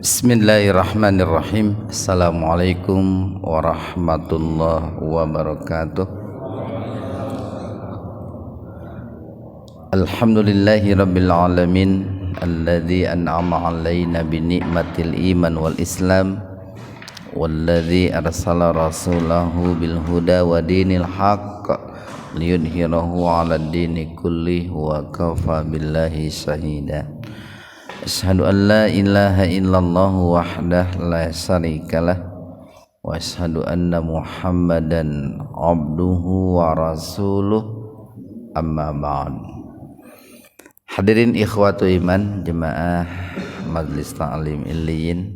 Bismillahirrahmanirrahim. Assalamualaikum warahmatullahi wabarakatuh. Alhamdulillahi rabbil alamin alladzi an'ama 'alaina bi ni'matil iman wal islam walladzi arsala rasulahu bil huda wa dinil haqq liyudhhirahu 'alad dini kullihi wa kafa billahi shahida. Asyhadu an la ilaha illallah wahdah la syarikalah wa asyhadu anna Muhammadan abduhu wa rasuluh, amma ba'd. Hadirin ikhwatu iman jemaah Majlis Ta'lim Illiyin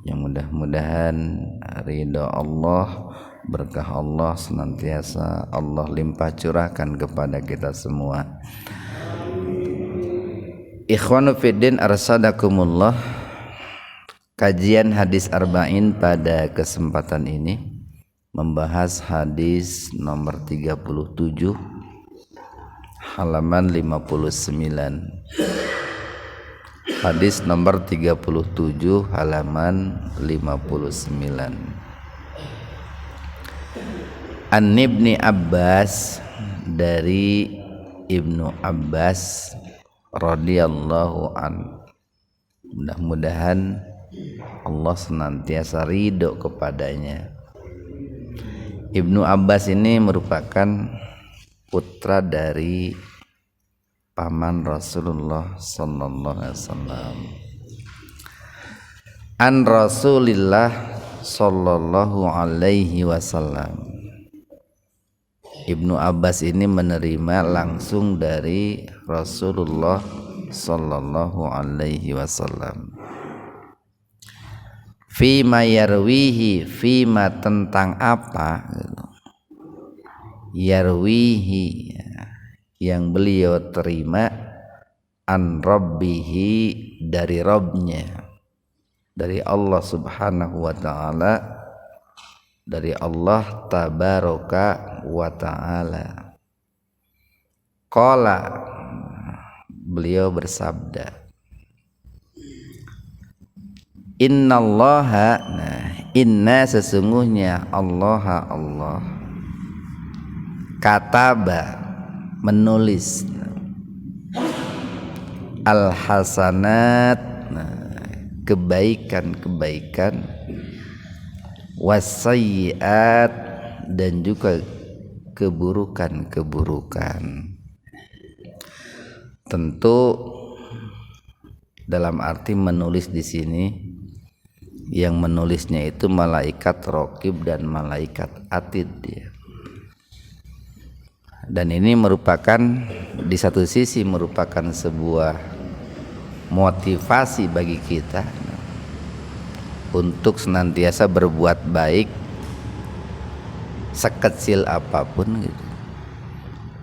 yang mudah-mudahan ridha Allah, berkah Allah senantiasa Allah limpah curahkan kepada kita semua. Ikhwanu fiddin arsadakumullah. Kajian hadis arba'in pada kesempatan ini membahas hadis nomor 37 halaman 59. Hadis nomor 37 halaman 59. An Ibni Abbas, dari Ibnu Abbas radhiyallahu an. Mudah-mudahan Allah senantiasa ridho kepadanya. Ibnu Abbas ini merupakan putra dari paman Rasulullah sallallahu alaihi wasallam. An Rasulillah sallallahu alaihi wasallam. Ibnu Abbas ini menerima langsung dari Rasulullah sallallahu alaihi wasallam. Fima yarwihi, fima tentang apa? Yarwihi, yang beliau terima, an rabbihi, dari Rabbnya, dari Allah subhanahu wa ta'ala, dari Allah tabaraka wa ta'ala. Qala, beliau bersabda, innallaha, inna sesungguhnya Allah, Allah kataba, menulis, al-hasanat, kebaikan-kebaikan, wasayyiat, dan juga keburukan-keburukan. Tentu dalam arti menulis di sini, yang menulisnya itu malaikat raqib dan malaikat atid ya. Dan ini merupakan di satu sisi merupakan sebuah motivasi bagi kita untuk senantiasa berbuat baik sekecil apapun gitu.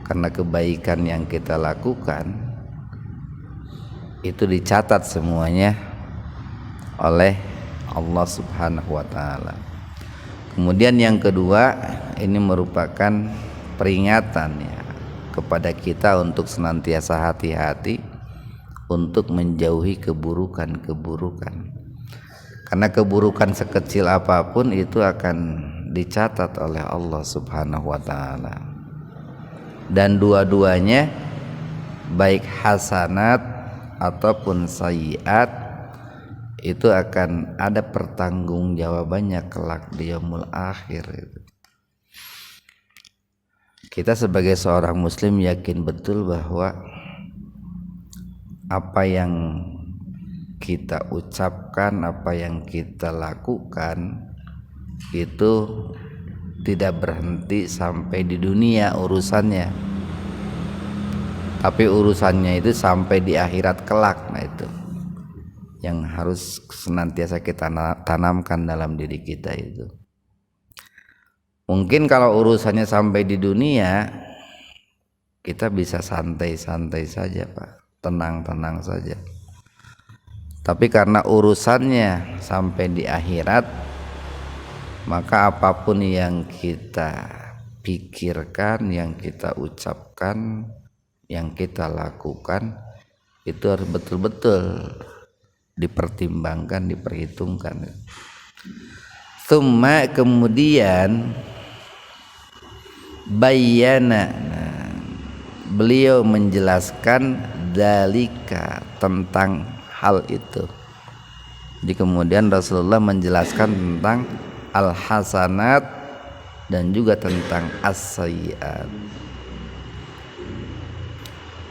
Karena kebaikan yang kita lakukan itu dicatat semuanya oleh Allah subhanahu wa ta'ala. Kemudian yang kedua, ini merupakan peringatan ya kepada kita untuk senantiasa hati-hati untuk menjauhi keburukan-keburukan. Karena keburukan sekecil apapun itu akan dicatat oleh Allah subhanahu wa ta'ala. Dan dua-duanya, baik hasanat ataupun sayyiat, itu akan ada pertanggungjawabannya kelak di yaumul akhir. Kita sebagai seorang muslim yakin betul bahwa apa yang kita ucapkan, apa yang kita lakukan itu tidak berhenti sampai di dunia urusannya, tapi urusannya itu sampai di akhirat kelak. Nah, itu yang harus senantiasa kita tanamkan dalam diri kita itu. Mungkin kalau urusannya sampai di dunia, kita bisa santai-santai saja Pak, tenang-tenang saja. Tapi karena urusannya sampai di akhirat, maka apapun yang kita pikirkan, yang kita ucapkan, yang kita lakukan, itu harus betul-betul dipertimbangkan, diperhitungkan. Tsumma kemudian bayyana, beliau menjelaskan dalika tentang hal itu. Jadi kemudian Rasulullah menjelaskan tentang al-hasanat dan juga tentang as-sayyi'at.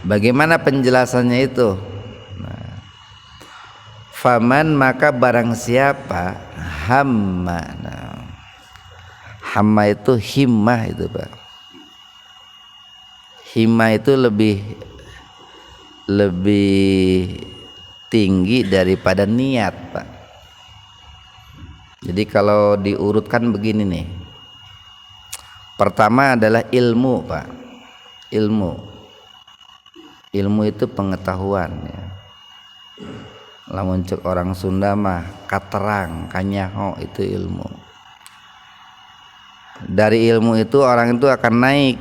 Bagaimana penjelasannya itu? Faman maka barang siapa hamma. Hamma itu himmah itu Pak. Himmah itu lebih tinggi daripada niat Pak. Jadi kalau diurutkan begini nih, pertama adalah ilmu Pak. Ilmu itu pengetahuan ya. Lamun cek orang Sunda mah katerang, kanyaho, itu ilmu. Dari ilmu itu orang itu akan naik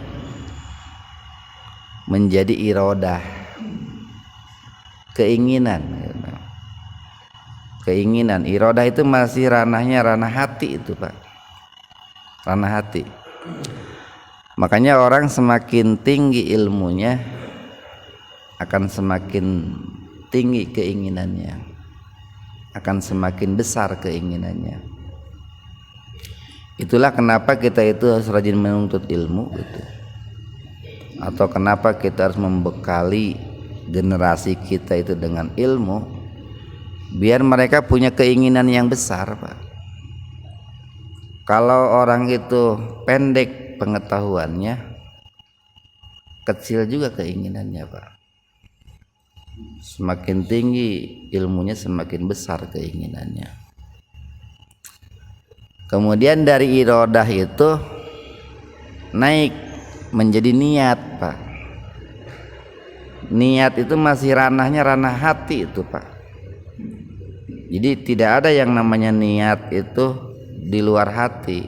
menjadi irodah, keinginan. Irodah itu masih ranahnya ranah hati itu Pak, ranah hati. Makanya orang semakin tinggi ilmunya akan semakin tinggi keinginannya, akan semakin besar keinginannya. Itulah kenapa kita itu harus rajin menuntut ilmu gitu. Atau kenapa kita harus membekali generasi kita itu dengan ilmu, biar mereka punya keinginan yang besar Pak. Kalau orang itu pendek pengetahuannya, kecil juga keinginannya Pak. Semakin tinggi ilmunya semakin besar keinginannya. Kemudian dari irodah itu naik menjadi niat Pak. Niat itu masih ranahnya ranah hati itu Pak. Jadi tidak ada yang namanya niat itu di luar hati.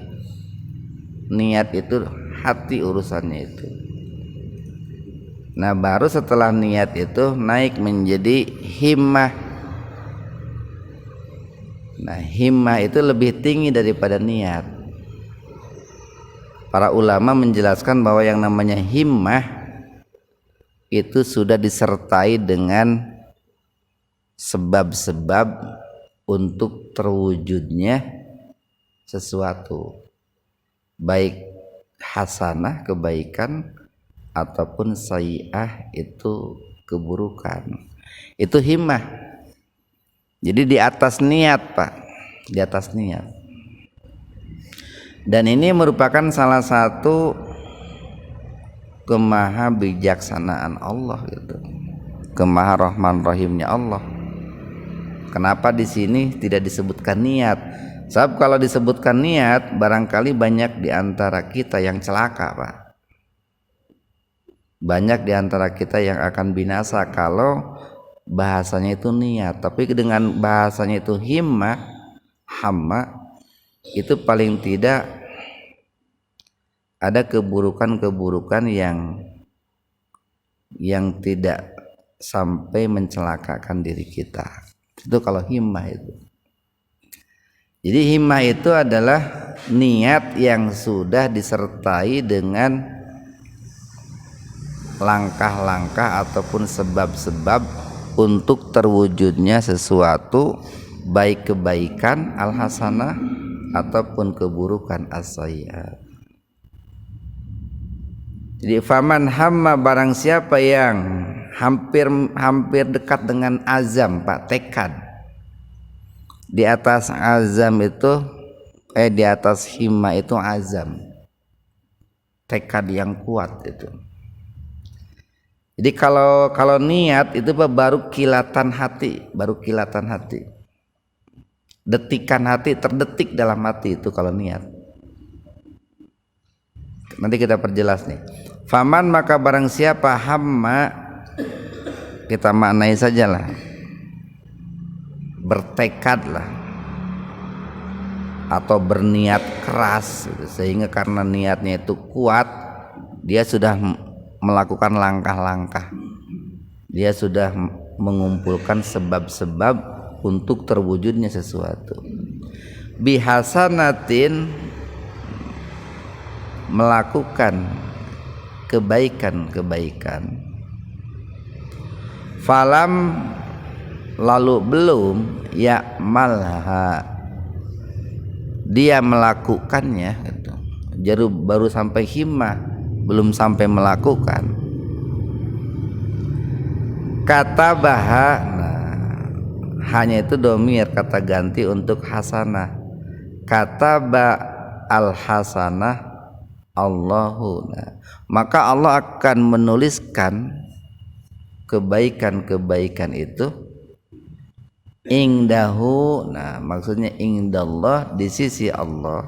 Niat itu hati urusannya itu. Nah baru setelah niat itu naik menjadi himmah. Nah himmah itu lebih tinggi daripada niat. Para ulama menjelaskan bahwa yang namanya himmah itu sudah disertai dengan sebab-sebab untuk terwujudnya sesuatu, baik hasanah kebaikan ataupun sayyi'ah itu keburukan. Itu himmah. Jadi di atas niat Pak, di atas niat. Dan ini merupakan salah satu kemaha bijaksanaan Allah gitu, kemaha rahman rahimnya Allah. Kenapa di sini tidak disebutkan niat? Sebab kalau disebutkan niat, barangkali banyak di antara kita yang celaka Pak. Banyak di antara kita yang akan binasa kalau bahasanya itu niat. Tapi dengan bahasanya itu himmah, hamma, itu paling tidak ada keburukan-keburukan yang tidak sampai mencelakakan diri kita. Itu kalau himmah itu. Jadi himmah itu adalah niat yang sudah disertai dengan langkah-langkah ataupun sebab-sebab untuk terwujudnya sesuatu, baik kebaikan al-hasanah ataupun keburukan as-sayyi'at. Jadi faman hamma barang siapa yang hampir dekat dengan azam Pak, tekad. Di atas azam itu di atas himmah itu azam, tekad yang kuat itu. Jadi kalau niat itu baru kilatan hati, detikan hati, terdetik dalam hati itu kalau niat. Nanti kita perjelas nih. Faman maka barang siapa hamma, kita maknai sajalah, bertekadlah atau berniat keras gitu. Sehingga karena niatnya itu kuat, dia sudah melakukan langkah-langkah, dia sudah mengumpulkan sebab-sebab untuk terwujudnya sesuatu. Bihasanatin, melakukan kebaikan-kebaikan. Falam, lalu belum, ya malha, dia melakukannya gitu. Jadi baru sampai himmah, belum sampai melakukan. Kata baha, nah, hanya itu domir kata ganti untuk hasanah. Kata ba al hasanah Allahu, nah, maka Allah akan menuliskan kebaikan-kebaikan itu ingdahu, nah maksudnya indallah, di sisi Allah,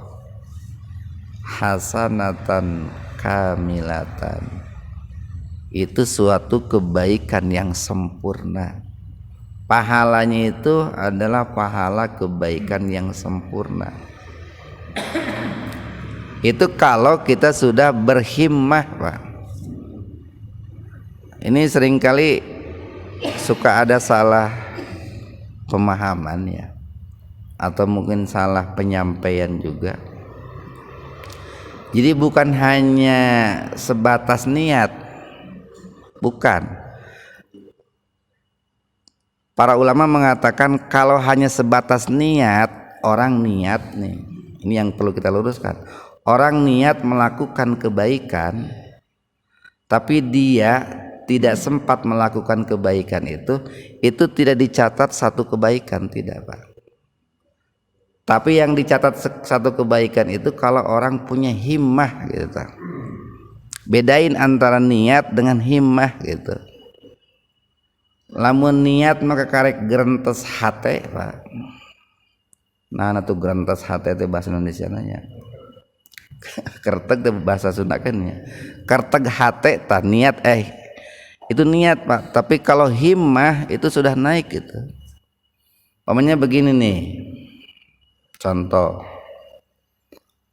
hasanatan kamilatan, itu suatu kebaikan yang sempurna. Pahalanya itu adalah pahala kebaikan yang sempurna. Itu kalau kita sudah berhimmah, Pak. Ini seringkali suka ada salah pemahaman ya, atau mungkin salah penyampaian juga. Jadi bukan hanya sebatas niat, bukan. Para ulama mengatakan kalau hanya sebatas niat, orang niat nih, ini yang perlu kita luruskan. Orang niat melakukan kebaikan, tapi dia tidak sempat melakukan kebaikan itu tidak dicatat satu kebaikan, tidak, Pak. Tapi yang dicatat satu kebaikan itu kalau orang punya himmah gitu. Bedain antara niat dengan himmah gitu. Lamun niat maka karek gerentes hate, Pak. Nah, tuh gerentes hate itu bahasa Indonesia nanya. Kerteg itu bahasa Sunda kan ya. Kerteg hate tah niat itu niat, Pak. Tapi kalau himmah itu sudah naik gitu. Pokoknya begini nih. Contoh.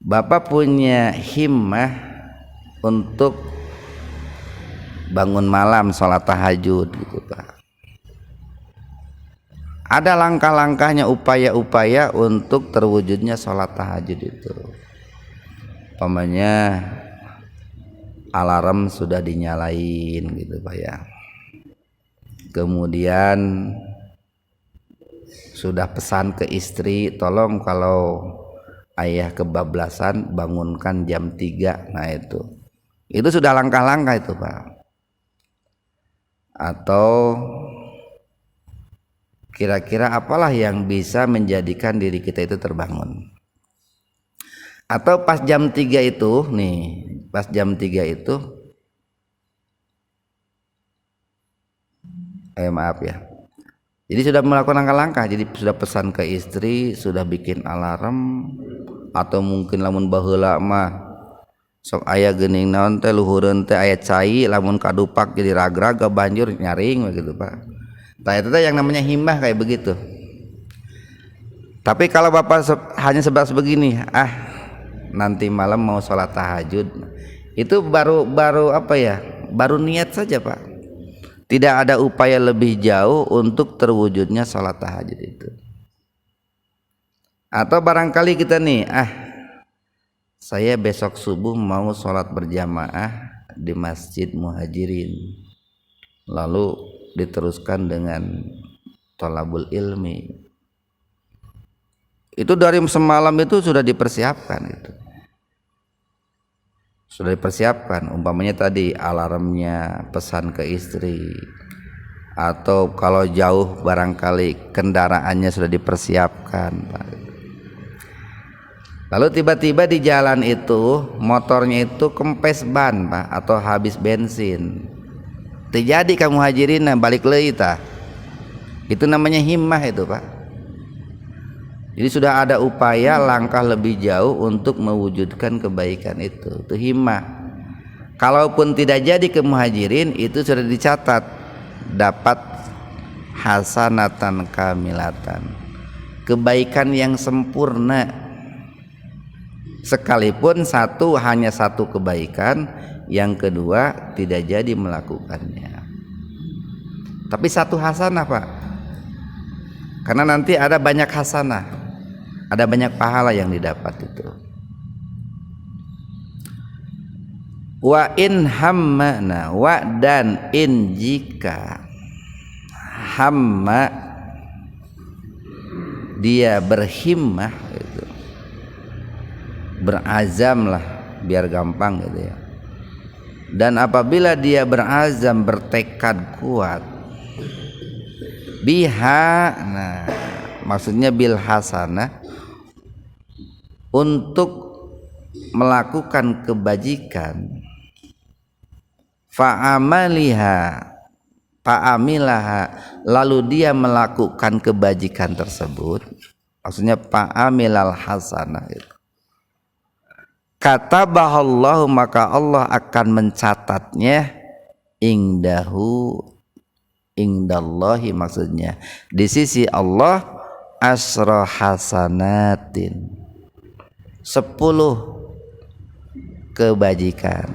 Bapak punya himmah untuk bangun malam sholat tahajud gitu, Pak. Ada langkah-langkahnya, upaya-upaya untuk terwujudnya sholat tahajud itu. Umpamanya alarm sudah dinyalain gitu, Pak ya. Kemudian sudah pesan ke istri, tolong kalau ayah kebablasan bangunkan jam 3. Nah itu sudah langkah-langkah itu, Pak. Atau kira-kira apalah yang bisa menjadikan diri kita itu terbangun. Atau pas jam 3 itu nih, pas jam 3 itu maaf ya. Jadi sudah melakukan langkah-langkah, jadi sudah pesan ke istri, sudah bikin alarm, atau mungkin lamun baheula mah sok aya geuning naon teh luhureun teh aya cai, lamun kadupak jadi ragrag banjur nyaring begitu, Pak. Nah itu yang namanya himmah kayak begitu. Tapi kalau Bapak hanya sebatas begini, nanti malam mau sholat tahajud, itu baru apa ya, baru niat saja, Pak. Tidak ada upaya lebih jauh untuk terwujudnya sholat tahajud itu. Atau barangkali kita nih, saya besok subuh mau sholat berjamaah di Masjid Muhajirin, lalu diteruskan dengan thalabul ilmi. Itu dari semalam itu sudah dipersiapkan itu. Sudah dipersiapkan, umpamanya tadi alarmnya, pesan ke istri, atau kalau jauh barangkali kendaraannya sudah dipersiapkan, Pak. Lalu tiba-tiba di jalan itu motornya itu kempes ban, Pak, atau habis bensin. Terjadi kamu hajirin balik lagi tah. Itu namanya himmah itu, Pak. Jadi sudah ada upaya langkah lebih jauh untuk mewujudkan kebaikan itu himmah. Kalaupun tidak jadi ke muhajirin, itu sudah dicatat dapat hasanatan kamilatan, kebaikan yang sempurna. Sekalipun hanya satu kebaikan, yang kedua tidak jadi melakukannya. Tapi satu hasanah, Pak. Karena nanti ada banyak hasanah, ada banyak pahala yang didapat itu. Wa in hamma, wa dan in jika hamma dia berhimmah gitu, berazam lah biar gampang gitu ya. Dan apabila dia berazam, bertekad kuat, biha, nah maksudnya bil hasanah, untuk melakukan kebajikan, fa'amaliha, fa'amilaha, lalu dia melakukan kebajikan tersebut, maksudnya fa'amilal hasanah itu, katabahallahu, maka Allah akan mencatatnya, indahu, indallahi, maksudnya di sisi Allah, asra hasanatin, 10 kebajikan.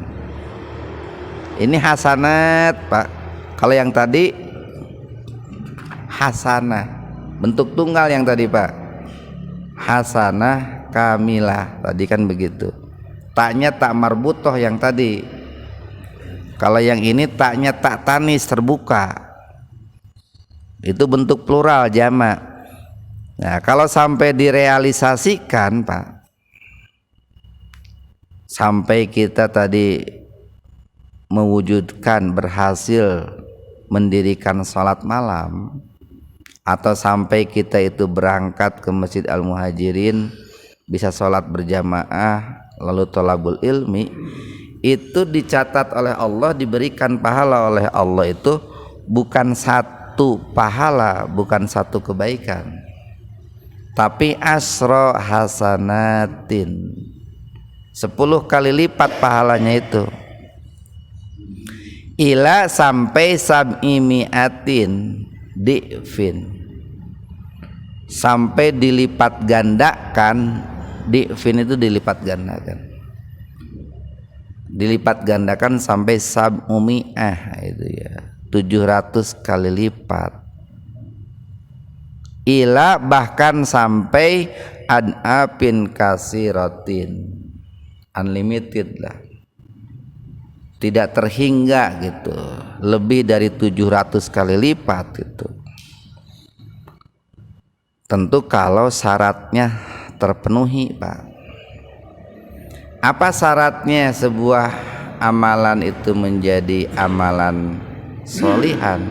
Ini hasanat Pak. Kalau yang tadi hasanah bentuk tunggal, yang tadi Pak hasanah kamilah, tadi kan begitu. Taknya tak marbutoh yang tadi. Kalau yang ini taknya tak tanis terbuka, itu bentuk plural jamak. Nah kalau sampai direalisasikan Pak, sampai kita tadi mewujudkan, berhasil mendirikan sholat malam, atau sampai kita itu berangkat ke Masjid Al-Muhajirin, bisa sholat berjamaah, lalu thalabul ilmi, itu dicatat oleh Allah, diberikan pahala oleh Allah itu bukan satu pahala, bukan satu kebaikan, tapi asra hasanatin, 10 kali lipat pahalanya itu. Ila sampai sab'imiatin di'fin, sampai dilipat gandakan. Di'fin itu dilipat gandakan, dilipat gandakan sampai sab'umi'ah, itu ya 700 kali lipat. Ila bahkan sampai ad'afin kasiratin, unlimited lah, tidak terhingga gitu, lebih dari 700 kali lipat itu. Tentu kalau syaratnya terpenuhi Pak. Apa syaratnya sebuah amalan itu menjadi amalan sholihan?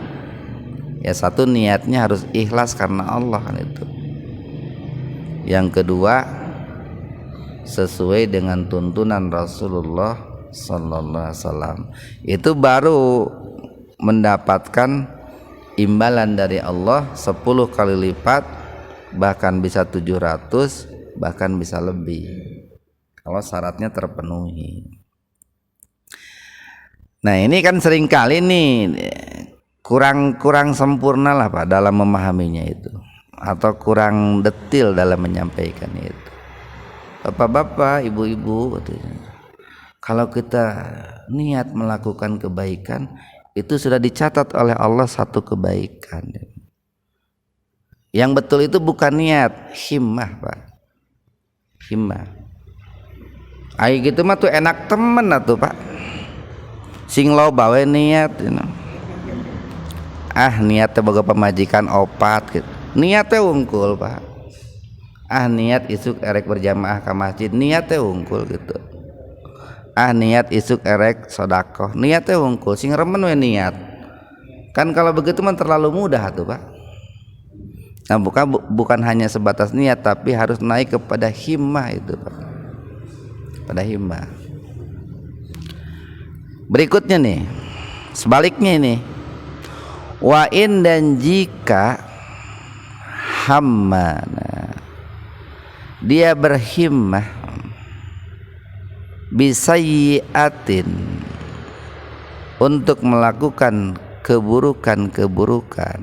Ya satu, niatnya harus ikhlas karena Allah kan itu. Yang kedua, sesuai dengan tuntunan Rasulullah sallallahu alaihi wasallam, itu baru mendapatkan imbalan dari Allah 10 kali lipat, bahkan bisa 700, bahkan bisa lebih kalau syaratnya terpenuhi. Nah ini kan seringkali nih kurang sempurna lah Pak dalam memahaminya itu, atau kurang detil dalam menyampaikan itu. Bapak-bapak, ibu-ibu, kalau kita niat melakukan kebaikan, itu sudah dicatat oleh Allah satu kebaikan. Yang betul itu bukan niat, himmah Pak, himmah. Ayo gitu mah tuh enak temen atuh Pak, sing loba we niat, niatnya boga pemajikan opat gitu, niatnya unggul Pak. Niat isuk erek berjamaah ke masjid, niatnya unggul gitu. Niat isuk erek sodakoh, niatnya unggul, sing remen we niat. Kan kalau begitu mah terlalu mudah tuh Pak. Nah bukan hanya sebatas niat, tapi harus naik kepada himmah itu Pak, pada himmah. Berikutnya nih, sebaliknya ini, wa in, dan jika hamma, dia berhimmah bisayyi'atin, untuk melakukan keburukan-keburukan,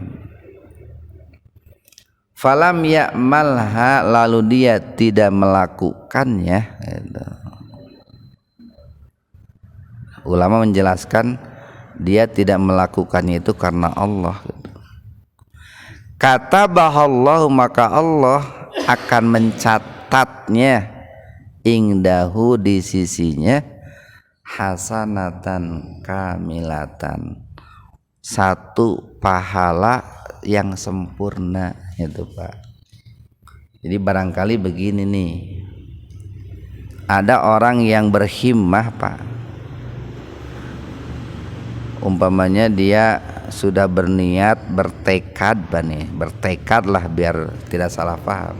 falam ya'malha, lalu dia tidak melakukannya. Ulama menjelaskan dia tidak melakukannya itu karena Allah. katabahallahu, maka Allah akan mencatatnya, ingdahu, di sisinya, hasanatan kamilatan, satu pahala yang sempurna itu Pak. Jadi barangkali begini nih, ada orang yang berhimmah Pak, umpamanya dia sudah berniat, bertekad Pak nih, bertekadlah biar tidak salah paham,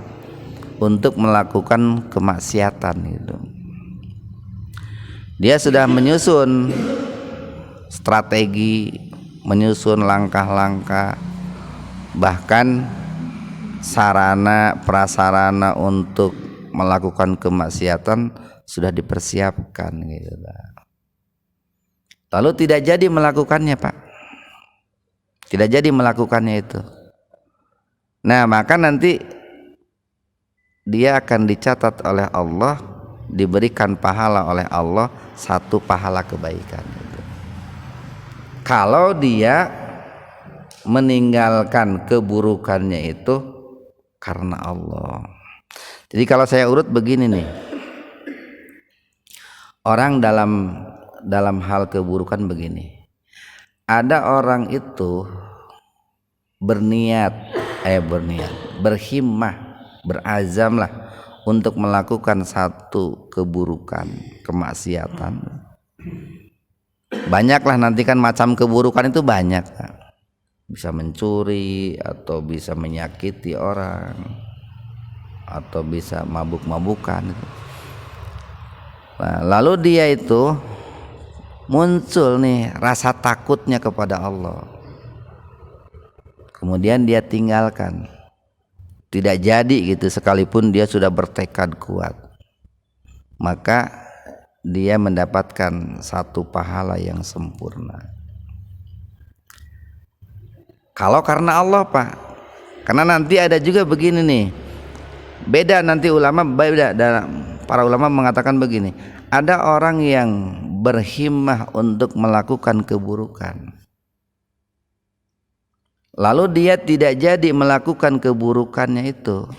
untuk melakukan kemaksiatan gitu. Dia sudah menyusun strategi, menyusun langkah-langkah, bahkan sarana prasarana untuk melakukan kemaksiatan sudah dipersiapkan gitu Pak. Lalu tidak jadi melakukannya Pak, tidak jadi melakukannya itu. Nah maka nanti dia akan dicatat oleh Allah, diberikan pahala oleh Allah, satu pahala kebaikan gitu. Kalau dia meninggalkan keburukannya itu karena Allah. Jadi kalau saya urut begini nih, orang dalam hal keburukan begini, ada orang itu berhimmah, berazamlah untuk melakukan satu keburukan, kemaksiatan. Banyaklah nanti kan macam keburukan itu banyak, bisa mencuri atau bisa menyakiti orang atau bisa mabuk-mabukan. Nah, lalu dia itu muncul nih rasa takutnya kepada Allah, kemudian dia tinggalkan, tidak jadi gitu, sekalipun dia sudah bertekad kuat, maka dia mendapatkan satu pahala yang sempurna. Kalau karena Allah Pak, karena nanti ada juga begini nih, beda nanti para ulama mengatakan begini, ada orang yang berhimmah untuk melakukan keburukan, lalu dia tidak jadi melakukan keburukannya itu,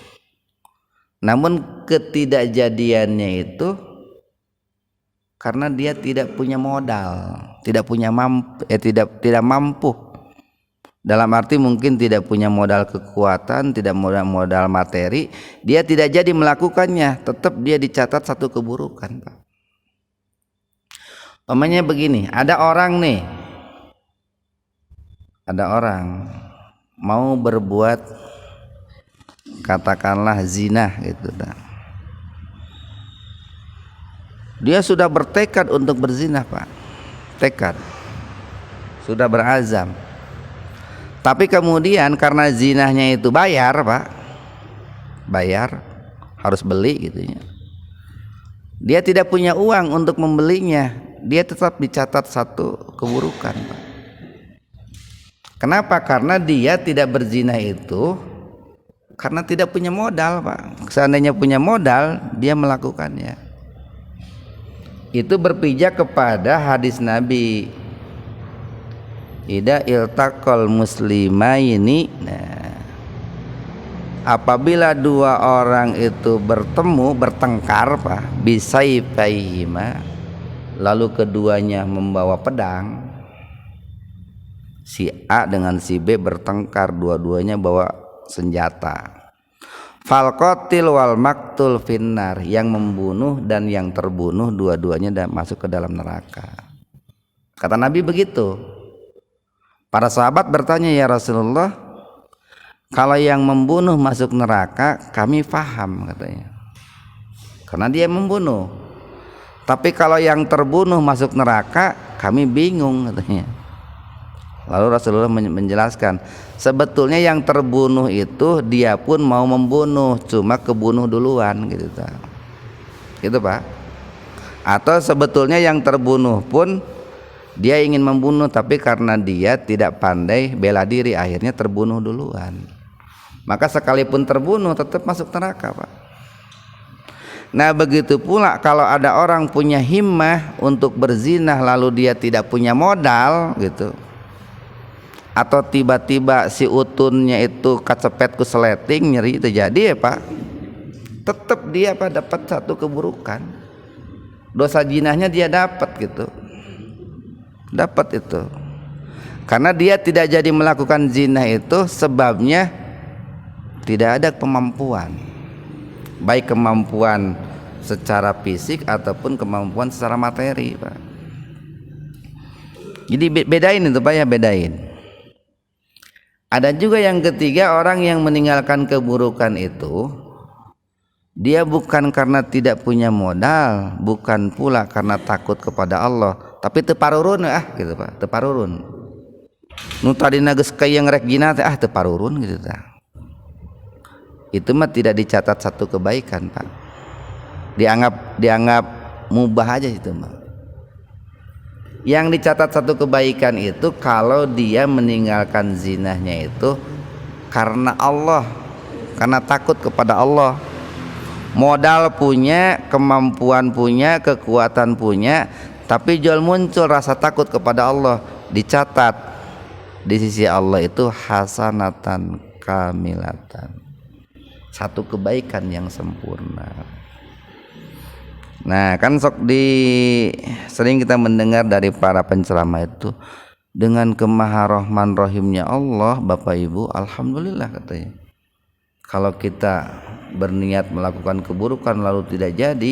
namun ketidakjadiannya itu karena dia tidak punya modal, tidak mampu. Dalam arti mungkin tidak punya modal kekuatan, tidak modal materi, dia tidak jadi melakukannya, tetap dia dicatat satu keburukan Pak. Umpamanya begini, ada orang mau berbuat katakanlah zina gitu. Dia sudah bertekad untuk berzina Pak, tekad, sudah berazam. Tapi kemudian karena zinahnya itu bayar Pak, bayar, harus beli gitu ya. Dia tidak punya uang untuk membelinya, dia tetap dicatat satu keburukan Pak. Kenapa? Karena dia tidak berzina itu karena tidak punya modal Pak. Seandainya punya modal, dia melakukannya. Itu berpijak kepada hadis Nabi, Ida iltaqal muslimaini. Nah, apabila dua orang itu bertengkar Pak, bisayfaihima, lalu keduanya membawa pedang, si A dengan si B bertengkar, dua-duanya bawa senjata. Fal qatil wal maktul finnar, yang membunuh dan yang terbunuh dua-duanya masuk ke dalam neraka. Kata Nabi begitu. Para sahabat bertanya, ya Rasulullah, kalau yang membunuh masuk neraka kami paham katanya, karena dia membunuh. Tapi kalau yang terbunuh masuk neraka kami bingung katanya. Lalu Rasulullah menjelaskan, sebetulnya yang terbunuh itu dia pun mau membunuh, cuma kebunuh duluan gitu Pak. Atau sebetulnya yang terbunuh pun dia ingin membunuh, tapi karena dia tidak pandai bela diri, akhirnya terbunuh duluan. Maka sekalipun terbunuh tetap masuk neraka Pak. Nah begitu pula kalau ada orang punya himmah untuk berzinah, lalu dia tidak punya modal gitu, atau tiba-tiba si utunnya itu kecepet ku seleting nyeri terjadi ya Pak, tetap dia dapat satu keburukan, dosa jinahnya dia dapat gitu, dapat itu, karena dia tidak jadi melakukan zina itu sebabnya tidak ada kemampuan, baik kemampuan secara fisik ataupun kemampuan secara materi Pak. Jadi bedain itu Pak ya, bedain. Ada juga yang ketiga, orang yang meninggalkan keburukan itu dia bukan karena tidak punya modal, bukan pula karena takut kepada Allah, tapi teparurun gitu Pak, teparurun. Nu tadina geus kayang rek jina teh teparurun gitu tah. Itu mah tidak dicatat satu kebaikan Pak. Dianggap mubah aja itu mah. Yang dicatat satu kebaikan itu kalau dia meninggalkan zinahnya itu karena Allah, karena takut kepada Allah. Modal punya, kemampuan punya, kekuatan punya, tapi jual muncul rasa takut kepada Allah, dicatat di sisi Allah itu hasanatan kamilatan, satu kebaikan yang sempurna. Nah kan sering kita mendengar dari para penceramah itu, dengan kemaharahman rahimnya Allah Bapak Ibu, alhamdulillah katanya, kalau kita berniat melakukan keburukan lalu tidak jadi,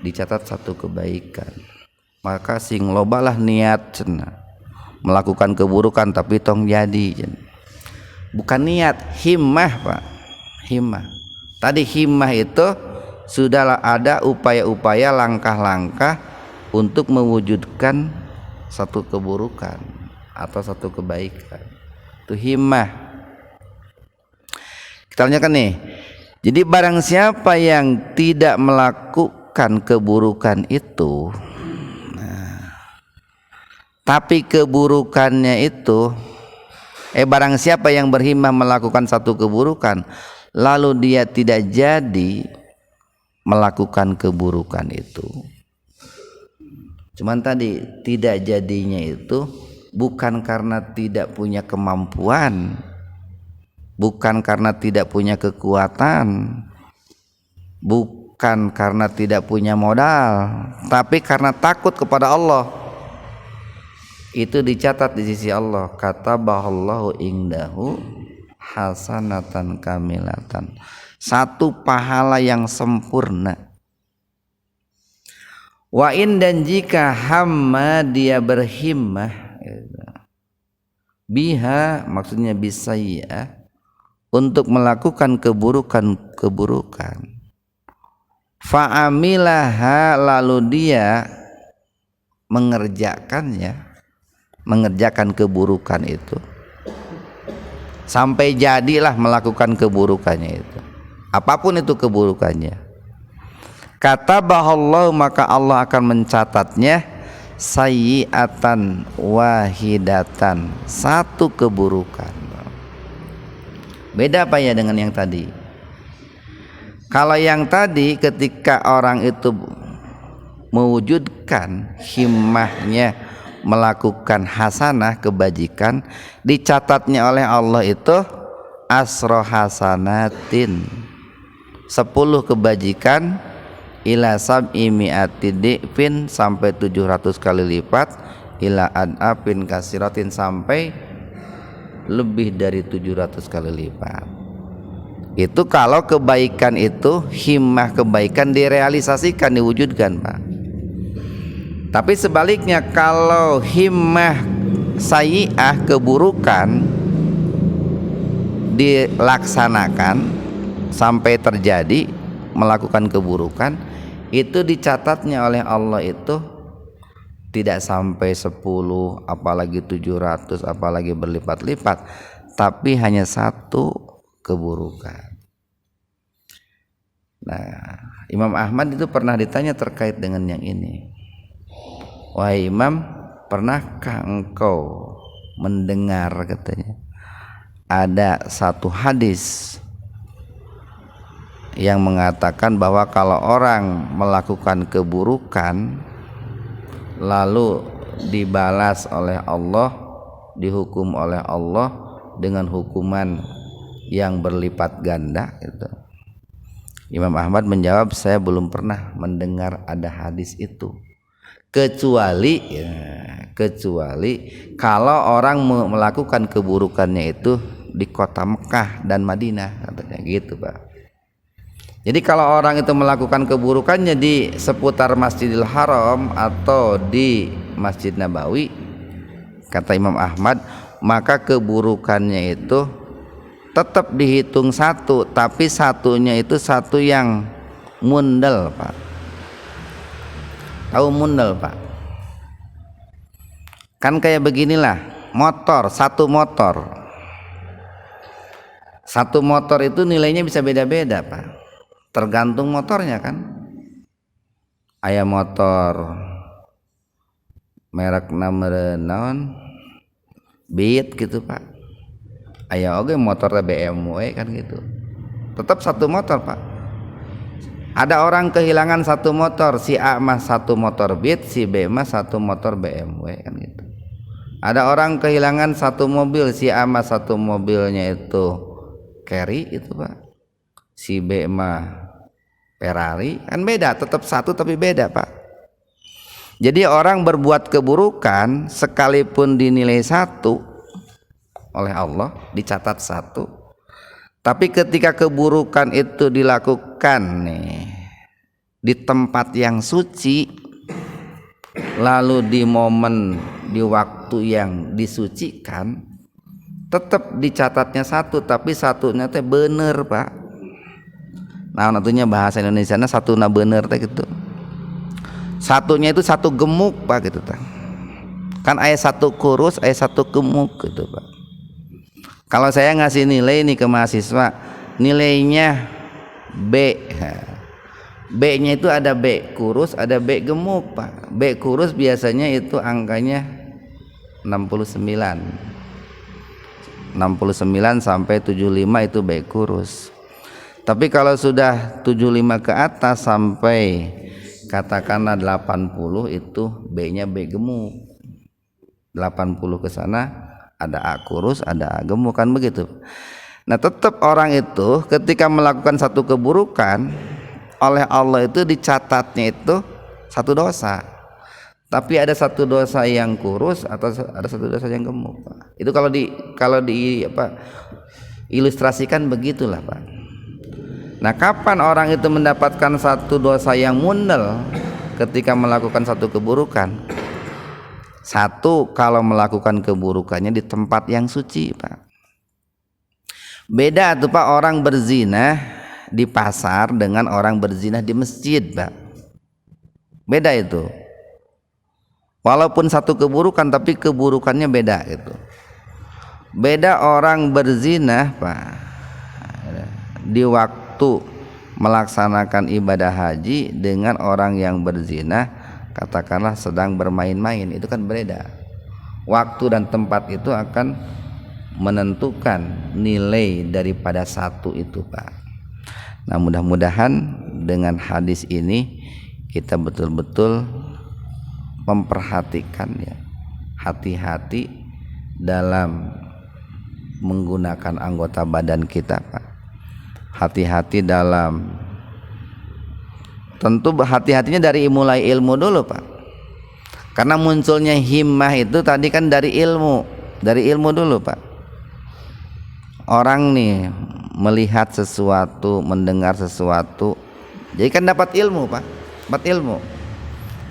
dicatat satu kebaikan. Maka sing lobalah niat cenah melakukan keburukan tapi tong jadi cenah. Bukan niat, himmah Pak, himmah. Tadi himmah itu sudah ada upaya-upaya, langkah-langkah untuk mewujudkan satu keburukan atau satu kebaikan. Itu himmah. Kita tanyakan nih. Jadi barang siapa yang tidak melakukan keburukan itu, tapi keburukannya itu, barang siapa yang berhimmah melakukan satu keburukan, lalu dia tidak jadi melakukan keburukan itu. Cuman tadi tidak jadinya itu bukan karena tidak punya kemampuan, bukan karena tidak punya kekuatan, bukan karena tidak punya modal, tapi karena takut kepada Allah. Itu dicatat di sisi Allah, katabahallahu indahu hasanatan kamilatan, satu pahala yang sempurna. Wa in, dan jika hamma dia berhimmah biha, maksudnya bisayyi'ah, untuk melakukan keburukan, fa'amilaha, lalu dia mengerjakan keburukan itu sampai jadilah melakukan keburukannya itu, apapun itu keburukannya, katabahallahu, maka Allah akan mencatatnya sayyi'atan wahidatan, satu keburukan. Beda apa ya dengan yang tadi? Kalau yang tadi ketika orang itu mewujudkan himmahnya melakukan hasanah, kebajikan, dicatatnya oleh Allah itu asro hasanatin, 10 kebajikan, ila sab'i mi'ati di'fin, sampai 700 kali lipat, ila ad'afin kasiratin, sampai lebih dari 700 kali lipat. Itu kalau kebaikan itu, himmah kebaikan direalisasikan, diwujudkan Pak. Tapi sebaliknya, kalau himmah sayyi'ah, keburukan, dilaksanakan sampai terjadi melakukan keburukan, itu dicatatnya oleh Allah itu tidak sampai 10, apalagi 700, apalagi berlipat-lipat, tapi hanya satu keburukan. Nah, Imam Ahmad itu pernah ditanya terkait dengan yang ini. Wahai Imam, pernahkah engkau mendengar, katanya, ada satu hadis yang mengatakan bahwa kalau orang melakukan keburukan lalu dibalas oleh Allah dihukum oleh Allah dengan hukuman yang berlipat ganda gitu. Imam Ahmad menjawab, saya belum pernah mendengar ada hadis itu, kecuali kalau orang melakukan keburukannya itu di kota Mekah dan Madinah, katanya gitu Pak. Jadi kalau orang itu melakukan keburukannya di seputar Masjidil Haram atau di Masjid Nabawi, kata Imam Ahmad, maka keburukannya itu tetap dihitung satu, tapi satunya itu satu yang mundal Pak. Tahu mundal Pak? Kan kayak beginilah, satu motor itu nilainya bisa beda-beda Pak, tergantung motornya kan. Aya motor merek nomor naon Beat gitu Pak, aya oge motor BMW kan gitu, tetap satu motor Pak. Ada orang kehilangan satu motor, si A mah satu motor Beat, si B mah satu motor BMW kan gitu. Ada orang kehilangan satu mobil, si A mah satu mobilnya itu Carry itu Pak, si B mah Ferrari, kan beda, tetap satu tapi beda Pak. Jadi orang berbuat keburukan sekalipun dinilai satu oleh Allah, dicatat satu, tapi ketika keburukan itu dilakukan di tempat yang suci, lalu di momen, di waktu yang disucikan, tetap dicatatnya satu, tapi satunya teh bener Pak. Nah nantinya bahasa Indonesia satu na bener teh gitu, satunya itu satu gemuk Pak gitu teh. Kan ayat satu kurus, ayat satu gemuk gitu Pak. Kalau saya ngasih nilai nih ke mahasiswa, nilainya B. B-nya itu ada B kurus, ada B gemuk Pak. B kurus biasanya itu angkanya 69 sampai 75 itu B kurus. Tapi kalau sudah 75 ke atas sampai katakanlah 80 itu B-nya B gemuk. 80 ke sana ada A kurus, ada A gemuk kan begitu. Nah tetap orang itu ketika melakukan satu keburukan, oleh Allah itu dicatatnya itu satu dosa, tapi ada satu dosa yang kurus atau ada satu dosa yang gemuk Pak. Itu kalau di ilustrasikan begitulah Pak. Nah kapan orang itu mendapatkan satu dosa yang mundal ketika melakukan satu keburukan? Satu, kalau melakukan keburukannya di tempat yang suci Pak. Beda tuh Pak, orang berzina di pasar dengan orang berzina di masjid Pak. Beda itu. Walaupun satu keburukan tapi keburukannya beda gitu. Beda orang berzina Pak di waktu melaksanakan ibadah haji dengan orang yang berzina katakanlah sedang bermain-main, itu kan berbeda. Waktu dan tempat itu akan menentukan nilai daripada satu itu Pak. Nah mudah-mudahan dengan hadis ini kita betul-betul memperhatikan ya, hati-hati dalam menggunakan anggota badan kita Pak. Hati-hati dalam, tentu hati-hatinya dari mulai ilmu dulu Pak, karena munculnya himmah itu tadi kan dari ilmu dulu Pak. Orang nih melihat sesuatu, mendengar sesuatu, jadi kan dapat ilmu Pak, dapat ilmu.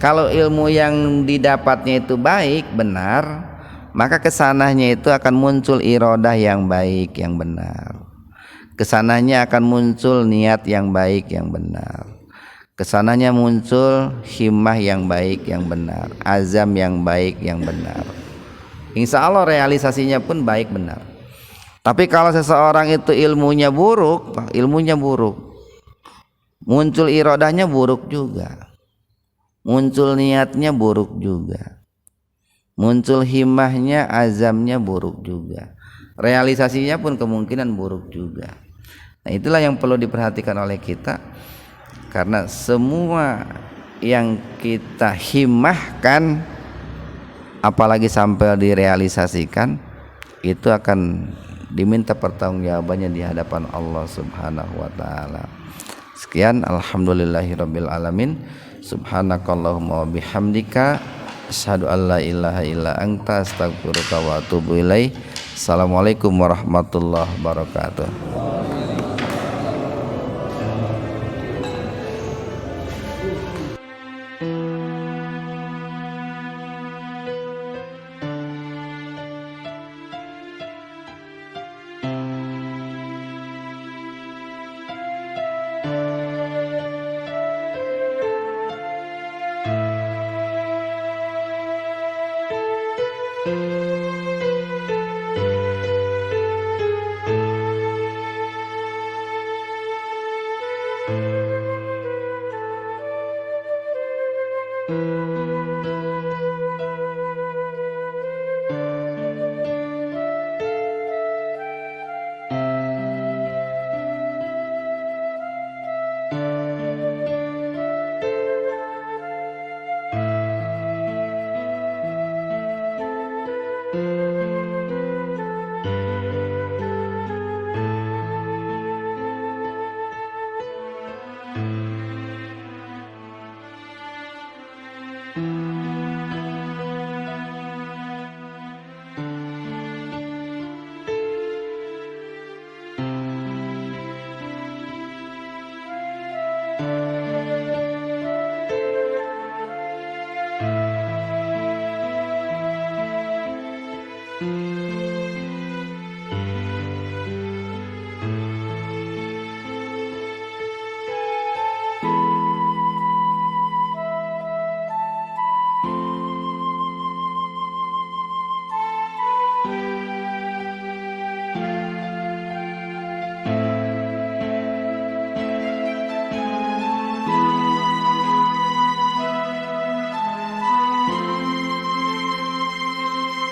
Kalau ilmu yang didapatnya itu baik, benar, maka kesananya itu akan muncul iradah yang baik, yang benar. Kesananya akan muncul niat yang baik, yang benar. Kesananya muncul himmah yang baik, yang benar, azam yang baik, yang benar. Insya Allah realisasinya pun baik, benar. Tapi kalau seseorang itu ilmunya buruk, muncul iradahnya buruk juga, muncul niatnya buruk juga, muncul himmahnya, azamnya buruk juga, realisasinya pun kemungkinan buruk juga. Nah itulah yang perlu diperhatikan oleh kita. Karena semua yang kita himmahkan apalagi sampai direalisasikan, itu akan diminta pertanggungjawabannya di hadapan Allah Subhanahu wa taala. Sekian, alhamdulillahirabbil alamin. Subhanakallahumma wa bihamdika asyhadu an la ilaha illa anta astaghfiruka wa atubu ilaik. Assalamualaikum warahmatullahi wabarakatuh.